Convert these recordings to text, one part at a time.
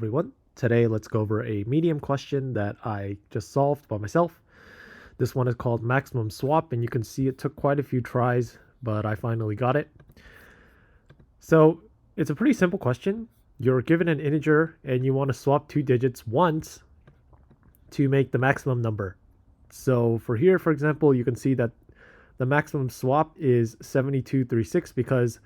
Everyone. Today, let's go over a medium question that I just solved by myself. This one is called maximum swap, and you can see it took quite a few tries, but I finally got it. So it's a pretty simple question. You're given an integer and you want to swap two digits once to make the maximum number. So for here, for example, you can see that the maximum swap is 7236 because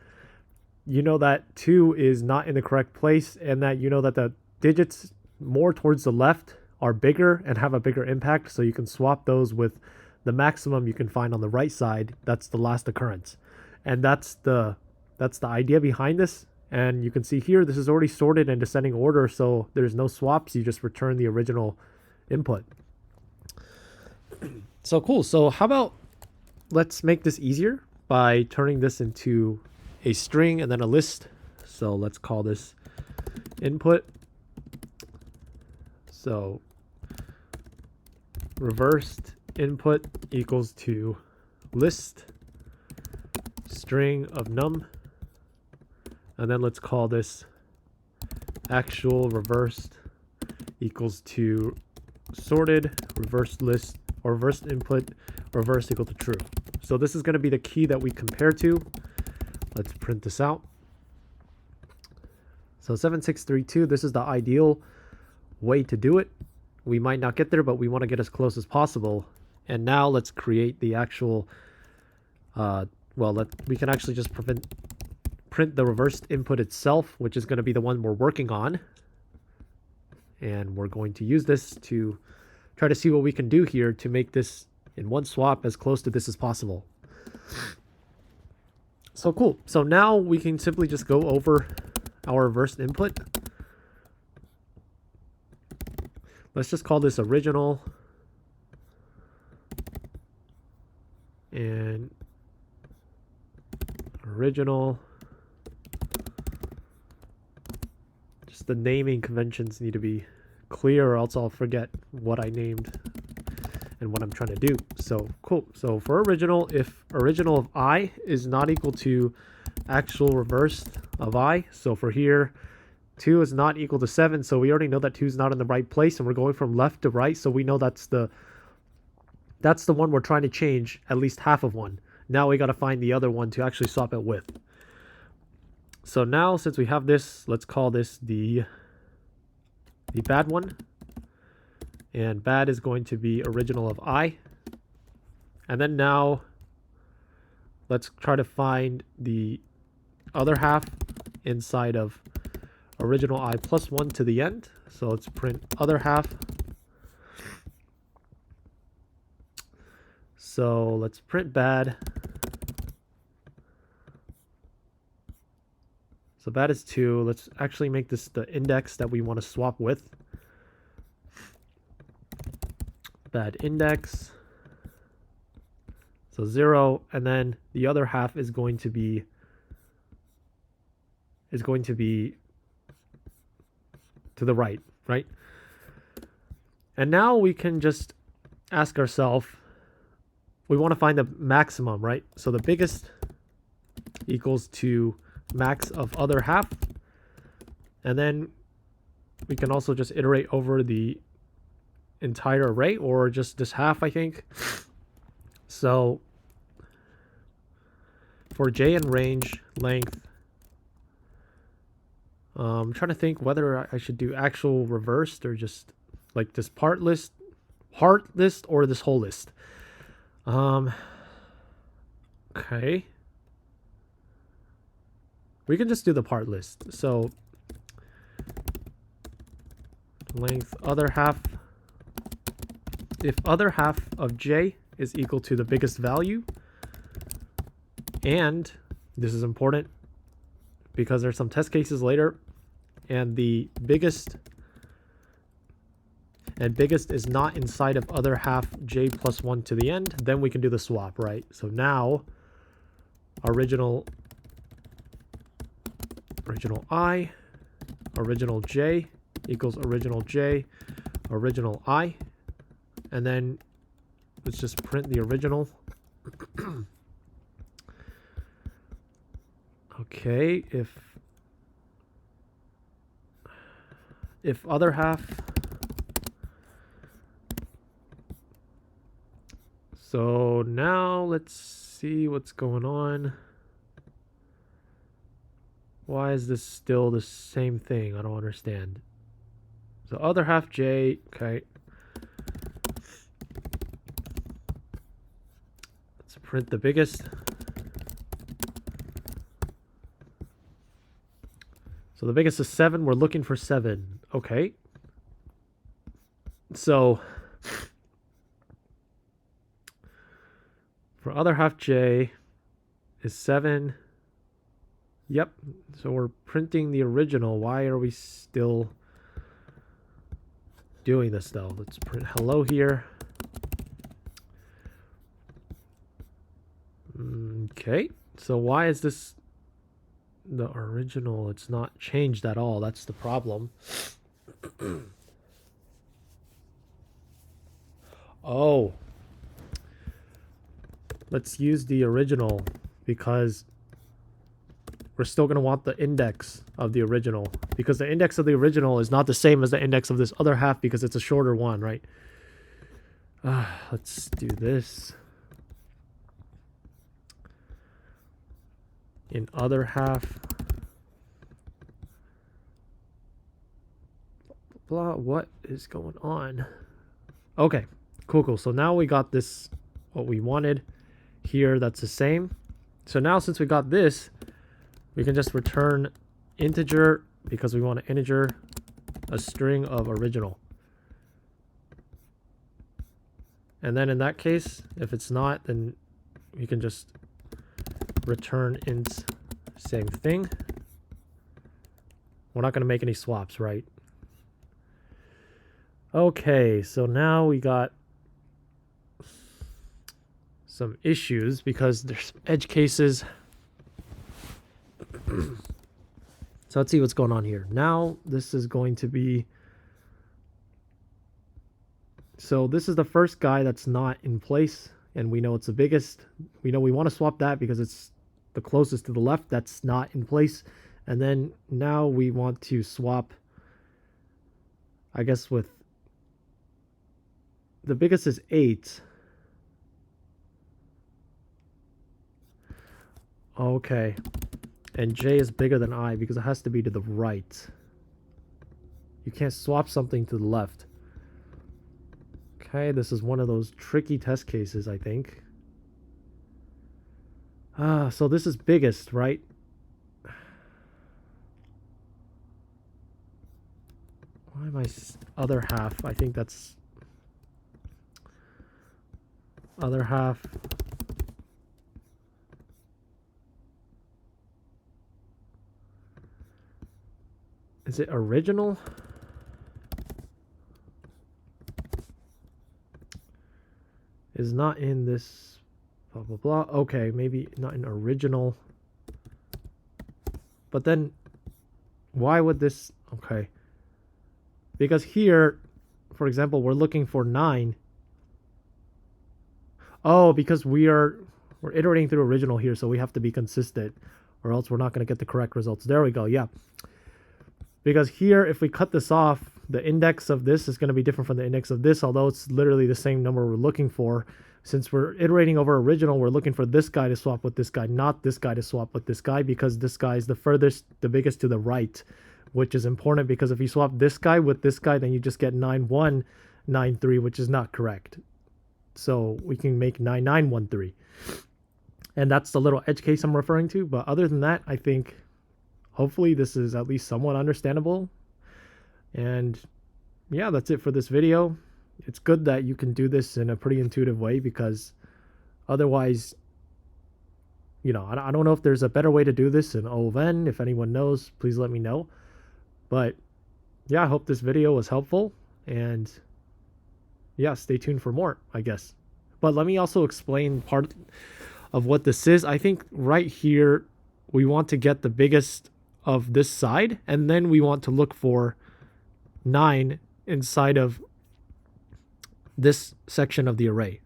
you know that 2 is not in the correct place, and that you know that the digits more towards the left are bigger and have a bigger impact, so you can swap those with the maximum you can find on the right side. That's the last occurrence. And that's the idea behind this. And you can see here this is already sorted in descending order, so there's no swaps, you just return the original input. So cool. So how about let's make this easier by turning this into a string and then a list. So let's call this input. So reversed input equals to list string of num, and then let's call this actual reversed equals to sorted reversed list, or reversed input reversed equal to true. So this is going to be the key that we compare to. Let's print this out. So 7632, this is the ideal way to do it. We might not get there, but we want to get as close as possible. And now let's create the actual, we can actually just print the reversed input itself, which is going to be the one we're working on. And we're going to use this to try to see what we can do here to make this in one swap as close to this as possible. So cool. So now we can simply just go over our reversed input. Let's just call this original. And original. Just the naming conventions need to be clear, or else I'll forget what I named and what I'm trying to do. So cool. So for original, if original of I is not equal to actual reversed of I, so for here 2 is not equal to 7, so we already know that 2 is not in the right place, and we're going from left to right, so we know that's the one we're trying to change at least half of one. Now we got to find the other one to actually swap it with. So now, since we have this, let's call this the bad one. And bad is going to be original of I. And then now, let's try to find the other half inside of original I plus 1 to the end. So let's print other half. So let's print bad. So bad is 2. Let's actually make this the index that we want to swap with. Bad index. So 0, and then the other half is going to be to the right, right? And now we can just ask ourselves, we want to find the maximum, right? So the biggest equals to max of other half. And then we can also just iterate over the entire array, or just this half, I think. So for j and range length, I'm trying to think whether I should do actual reversed or just like this part list, or this whole list. Okay. We can just do the part list. So length other half. If other half of j is equal to the biggest value, and this is important because there's some test cases later, and the biggest is not inside of other half j plus 1 to the end, then we can do the swap, right? So now original I, original j equals original j, original I, and then let's just print the original. Okay, if if other half. So now let's see what's going on. Why is this still the same thing? I don't understand. So other half j, okay. Let's print the biggest. So the biggest is 7. We're looking for 7. Okay. So for other half j is 7. Yep. So we're printing the original. Why are we still doing this though? Let's print hello here. Okay. So why is this the original? It's not changed at all. That's the problem. Oh. Let's use the original because we're still going to want the index of the original, because the index of the original is not the same as the index of this other half because it's a shorter one, right? Let's do this. In other half. Blah, what is going on? Okay, cool. So now we got this, what we wanted here, that's the same. So now since we got this, we can just return integer because we want to integer a string of original. And then in that case, if it's not, then we can just return int same thing. We're not going to make any swaps, right? Okay, so now we got some issues because there's edge cases. So let's see what's going on here. Now this is going to be, so this is the first guy that's not in place, and we know it's the biggest. We know we want to swap that because it's the closest to the left that's not in place. And then now we want to swap, I guess, with the biggest is 8. Okay. And j is bigger than I because it has to be to the right. You can't swap something to the left. Okay, this is one of those tricky test cases, I think. So this is biggest, right? Why am I other half? I think that's other half. Is it original? Is not in this blah blah blah. Okay, maybe not in original. But then why would this, okay. Because here, for example, we're looking for 9. Oh, because we're iterating through original here, so we have to be consistent or else we're not going to get the correct results. There we go. Yeah. Because here, if we cut this off, the index of this is going to be different from the index of this, although it's literally the same number we're looking for. Since we're iterating over original, we're looking for this guy to swap with this guy, not this guy to swap with this guy, because this guy is the furthest, the biggest to the right, which is important because if you swap this guy with this guy, then you just get 9193, which is not correct. So we can make 9913. And that's the little edge case I'm referring to. But other than that, I think hopefully this is at least somewhat understandable. And yeah, that's it for this video. It's good that you can do this in a pretty intuitive way because otherwise, you know, I don't know if there's a better way to do this in OVN. If anyone knows, please let me know. But yeah, I hope this video was helpful. And yeah, stay tuned for more, I guess. But let me also explain part of what this is. I think right here, we want to get the biggest of this side, and then we want to look for 9 inside of this section of the array.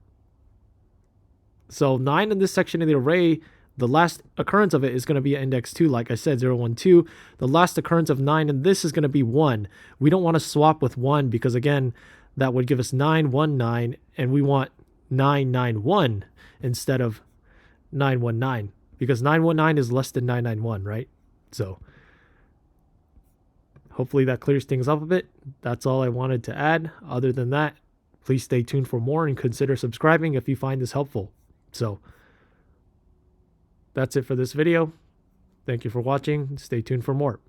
So 9 in this section of the array, the last occurrence of it is going to be index 2, like I said, 0, 1, 2. The last occurrence of 9, and this is going to be 1. We don't want to swap with 1 because, again, that would give us 9, 1, 9, and we want 9, 9, 1 instead of 9, 1, 9 because 9, 1, 9 is less than 9, 9, 1, right? So hopefully that clears things up a bit. That's all I wanted to add. Other than that, please stay tuned for more and consider subscribing if you find this helpful. So that's it for this video. Thank you for watching. Stay tuned for more.